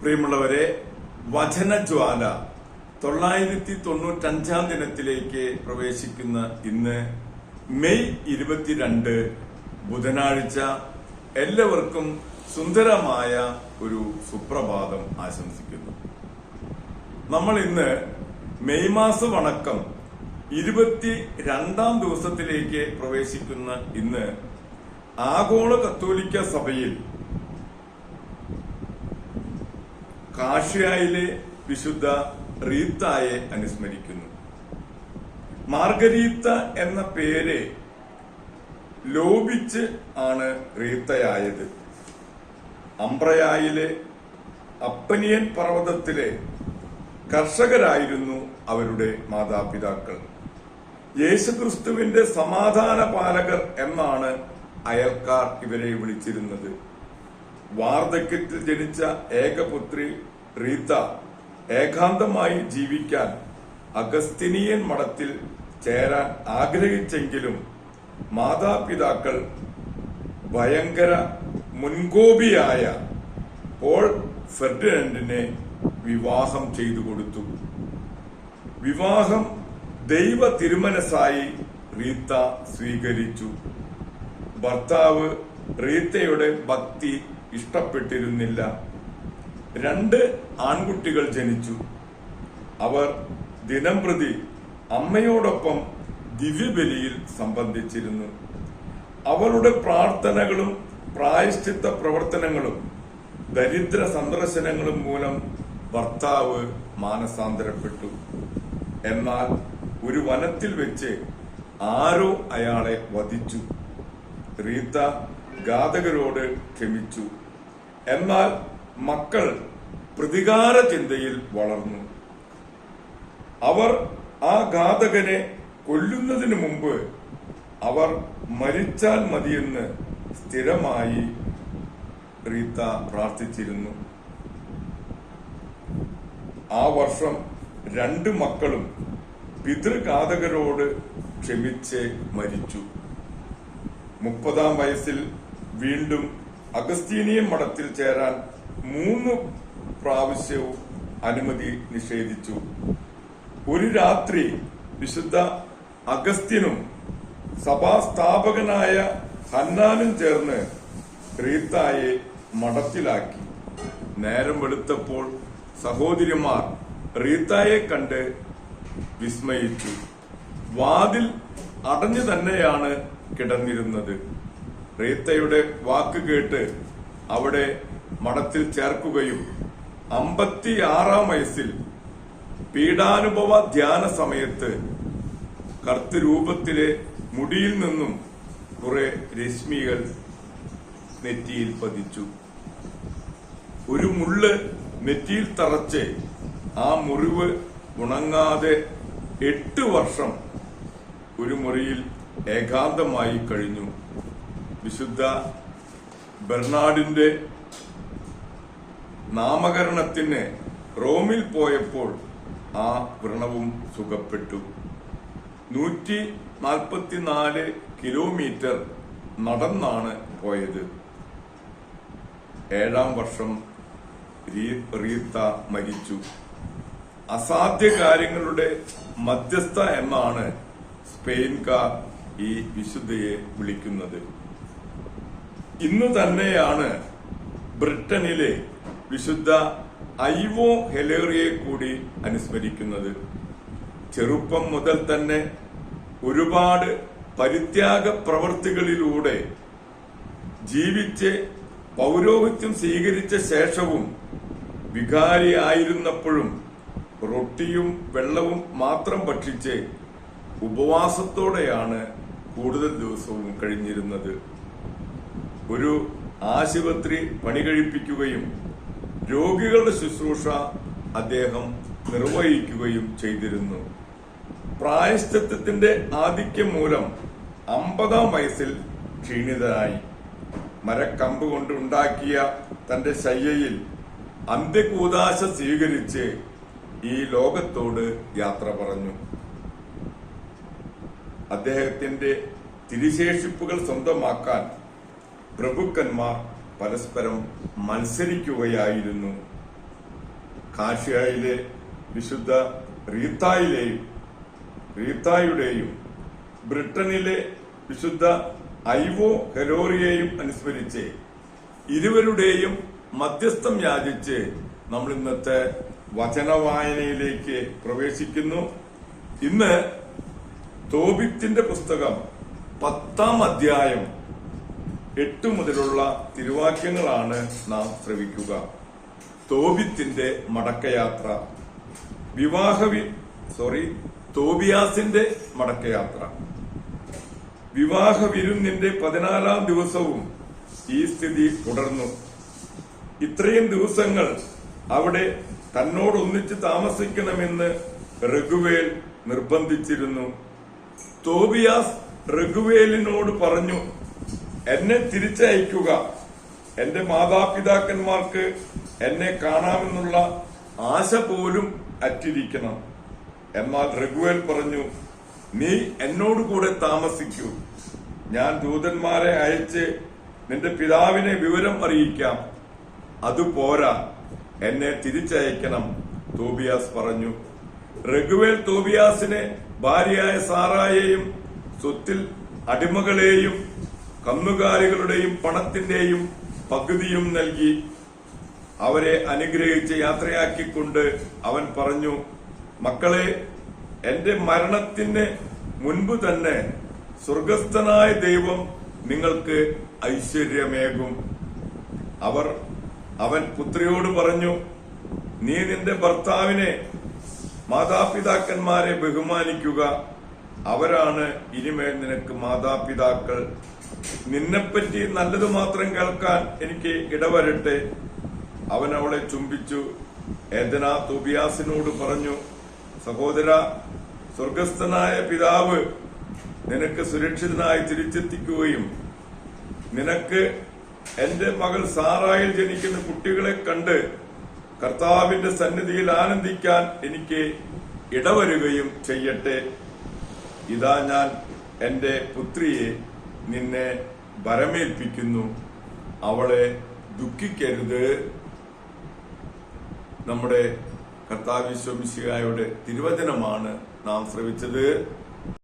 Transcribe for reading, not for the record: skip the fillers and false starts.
പ്രിയമുള്ളവരെ, വചനജ്വാല 995 ദിനത്തിലേക്ക് പ്രവേശിക്കുന്ന ഇന്ന് മെയ് 22 ബുധനാഴ്ച എല്ലാവർക്കും സുന്ദരമായ ഒരു സുപ്രഭാതം ആശംസിക്കുന്നു. നമ്മൾ ഇന്ന് മെയ് മാസ വണക്കം 22 ദിവസത്തിലേക്ക് പ്രവേശിക്കുന്ന ഇന്ന് ആഗോള കത്തോലിക്ക സഭയിൽ കാഷ്യയിലെ വിശുദ്ധ റീത്തായെ അനുസ്മരിക്കുന്നു. മാർഗരീത്ത എന്ന പേര് ലോപിച്ച് ആണ് റീത്തയായത്. അംബ്രയായിലെ അപ്പനിയൻ പർവ്വതത്തിലെ കർഷകരായിരുന്നു അവരുടെ മാതാപിതാക്കൾ. യേശുക്രിസ്തുവിന്റെ സമാധാന പാലകർ എന്നാണ് അയൽക്കാർ ഇവരെ വിളിച്ചിരുന്നത്. വാർദ്ധക്യത്തിൽ ജനിച്ച ഏകപുത്രി റീത്ത ഏകാന്തമായി ജീവിക്കാൻ അഗസ്തീനിയൻ മഠത്തിൽ ചേരാൻ ആഗ്രഹിച്ചെങ്കിലും മാതാപിതാക്കൾ ഭയങ്കര മുൻകോപിയായ പോൾ ഫെർഡിനൻഡിനെ വിവാഹം ചെയ്തു കൊടുത്തു. വിവാഹം ദൈവ തിരുമനസ്സായി റീത്ത സ്വീകരിച്ചു. ഭർത്താവ് റീത്തയുടെ ഭക്തി ഇഷ്ടപ്പെട്ടിരുന്നില്ല. 2 ആൺകുട്ടികൾ ജനിച്ചു. അവർ ദിനംപ്രതി അമ്മയോടൊപ്പം ദിവ്യബലിയിൽ സംബന്ധിച്ചിരുന്നു. അവളുടെ പ്രാർത്ഥനകളും പ്രായശ്ചിത്ത പ്രവർത്തനങ്ങളും ദരിദ്ര സന്ദർശനങ്ങളും മൂലം ഭർത്താവ് മാനസാന്തരപ്പെട്ടു. എന്നാൽ ഒരു വനത്തിൽ വെച്ച് ആരോ അയാളെ വധിച്ചു. റീത്ത ഘാതകരോട് ക്ഷമിച്ചു. എന്നാൽ മക്കൾ പ്രതികാര ചിന്തയിൽ വളർന്നു. അവർ ആ ഘാതകനെ കൊല്ലുന്നതിന് മുമ്പ് അവർ മരിച്ചാൽ മതിയെന്ന് സ്ഥിരമായി റീത്ത പ്രാർത്ഥിച്ചിരുന്നു. ആ വർഷം 2 മക്കളും പിതൃഘാതകരോട് ക്ഷമിച്ച് മരിച്ചു. 30-ാം വയസ്സിൽ വീണ്ടും അഗസ്തീനിയൻ മഠത്തിൽ ചേരാൻ 3 പ്രാവശ്യവും അനുമതി നിഷേധിച്ചു. ഒരു രാത്രി വിശുദ്ധ അഗസ്ത്യനും സഭാസ്ഥാപകനായ ഹന്നാനും ചേർന്ന് റീത്തായെ മഠത്തിലാക്കി. നേരം വെളുത്തപ്പോൾ സഹോദരിമാർ റീത്തായെ കണ്ട് വിസ്മയിച്ചു. വാതിൽ അടഞ്ഞു തന്നെയാണ് കിടന്നിരുന്നത്. റീത്തയുടെ വാക്ക് കേട്ട് അവിടെ മഠത്തിൽ ചേർക്കുകയും 56-ാം വയസ്സിൽ പീഡാനുഭവ ധ്യാന സമയത്ത് കർത്തരൂപത്തിലെ മുടിയിൽ നിന്നും കുറെ രശ്മികൾ നെറ്റിയിൽ പതിച്ചു. ഒരു മുള്ള് നെറ്റിയിൽ തറച്ച് ആ മുറിവ് ഉണങ്ങാതെ 8 വർഷം ഒരു മുറിയിൽ ഏകാന്തമായി കഴിഞ്ഞു. വിശുദ്ധ ബെർണാഡിന്റെ നാമകരണത്തിന് റോമിൽ പോയപ്പോൾ ആ വ്രണവും സുഖപ്പെട്ടു. 144 കിലോമീറ്റർ നടന്നാണ് പോയത്. 7-ാം വർഷം റീത്ത മരിച്ചു. അസാധ്യ കാര്യങ്ങളുടെ മധ്യസ്ഥ എന്നാണ് സ്പെയിൻകാർ ഈ വിശുദ്ധയെ വിളിക്കുന്നത്. ഇന്നു തന്നെയാണ് ബ്രിട്ടനിലെ വിശുദ്ധ ഐവോ ഹെലേറിയെ കൂടി അനുസ്മരിക്കുന്നത്. ചെറുപ്പം മുതൽ തന്നെ ഒരുപാട് പരിത്യാഗ പ്രവൃത്തികളിലൂടെ ജീവിച്ച് പൗരോഹിത്യം സ്വീകരിച്ച ശേഷവും വികാരിയായിരുന്നപ്പോഴും റൊട്ടിയും വെള്ളവും മാത്രം ഭക്ഷിച്ച് ഉപവാസത്തോടെയാണ് കൂടുതൽ ദിവസവും കഴിഞ്ഞിരുന്നത്. ഒരു ആശുപത്രി പണി കഴിപ്പിക്കുകയും രോഗികളുടെ ശുശ്രൂഷ അദ്ദേഹം നിർവഹിക്കുകയും ചെയ്തിരുന്നു. പ്രായശ്ചിത്തത്തിന്റെ ആധിക്യം മൂലം 50-ാം വയസ്സിൽ ക്ഷീണിതനായി. മരക്കമ്പ് കൊണ്ട് ഉണ്ടാക്കിയ തന്റെ ശയ്യയിൽ അന്ത്യകൂദാശ സ്വീകരിച്ച് ഈ ലോകത്തോട് യാത്ര പറഞ്ഞു. അദ്ദേഹത്തിന്റെ തിരുശേഷിപ്പുകൾ സ്വന്തമാക്കാൻ പ്രഭുക്കന്മാർ പരസ്പരം മത്സരിക്കുകയായിരുന്നു. കാഷ്യയിലെ വിശുദ്ധ റീത്തായുടെയും ബ്രിട്ടനിലെ വിശുദ്ധ ഐവോ ഹെരോറിയെയും അനുസ്മരിച്ച് ഇരുവരുടെയും മധ്യസ്ഥം യാചിച്ച് നമ്മൾ ഇന്നത്തെ വചനവായനയിലേക്ക് പ്രവേശിക്കുന്നു. ഇന്ന് തോബിത്തിന്റെ പുസ്തകം 10-ാം അധ്യായം 8 മുതലുള്ള തിരുവാക്യങ്ങളാണ് നാം ശ്രവിക്കുക. തോബിത്തിന്റെ മടക്കയാത്ര, തോബിയാസിന്റെ മടക്കയാത്ര. വിവാഹ വിരുന്നിന്റെ 14-ാം ദിവസവും ഈ സ്ഥിതി തുടർന്നു. ഇത്രയും ദിവസങ്ങൾ അവിടെ തന്നോടൊന്നിച്ച് താമസിക്കണമെന്ന് റഘുവേൽ നിർബന്ധിച്ചിരുന്നു. തോബിയാസ് റഘുവേലിനോട് പറഞ്ഞു, എന്നെ തിരിച്ചയക്കുക, എന്റെ മാതാപിതാക്കന്മാർക്ക് എന്നെ കാണാമെന്നുള്ള ആശ പോലും അറ്റിരിക്കണം. എന്നാൽ റഘുവേൽ പറഞ്ഞു, നീ എന്നോടുകൂടെ താമസിക്കൂ, ഞാൻ ദൂതന്മാരെ അയച്ച് നിന്റെ പിതാവിനെ വിവരം അറിയിക്കാം. അതുപോരാ, എന്നെ തിരിച്ചയക്കണം, തോബിയാസ് പറഞ്ഞു. റഘുവേൽ തോബിയാസിനെ ഭാര്യയായ സാറായെയും സ്വത്തിൽ അടിമകളെയും കന്നുകാലികളുടെയും പണത്തിന്റെയും പകുതിയും നൽകി. അവരെ അനുഗ്രഹിച്ച് യാത്രയാക്കിക്കൊണ്ട് അവൻ പറഞ്ഞു, മക്കളെ, എന്റെ മരണത്തിന് മുൻപ് തന്നെ സ്വർഗസ്ഥനായ ദൈവം നിങ്ങൾക്ക് ഐശ്വര്യമേകും. അവൻ പുത്രിയോട് പറഞ്ഞു, നീ നിന്റെ ഭർത്താവിനെ മാതാപിതാക്കന്മാരെ ബഹുമാനിക്കുക, അവരാണ് ഇനിമേൽ നിനക്ക് മാതാപിതാക്കൾ. നിന്നെപ്പറ്റി നല്ലത് മാത്രം കേൾക്കാൻ എനിക്ക് ഇടവരട്ടെ. അവൻ അവളെ ചുംബിച്ചു. ഏദന തോബിയാസിനോട് പറഞ്ഞു, സഹോദര, സ്വർഗസ്ഥനായ പിതാവ് നിനക്ക് സുരക്ഷിതനായി തിരിച്ചെത്തിക്കുകയും നിനക്ക് എന്റെ മകൾ സാറായിൽ ജനിക്കുന്ന കുട്ടികളെ കണ്ട് കർത്താവിന്റെ സന്നിധിയിൽ ആനന്ദിക്കാൻ എനിക്ക് ഇടവരുകയും ചെയ്യട്ടെ. ഇതാ, ഞാൻ എന്റെ പുത്രിയെ നിന്നെ ഭരമേൽപ്പിക്കുന്നു, അവളെ ദുഃഖിക്കരുത്. നമ്മുടെ കർത്താവ് യേശു മിശിഹായുടെ തിരുവചനമാണ് നാം ശ്രവിച്ചത്.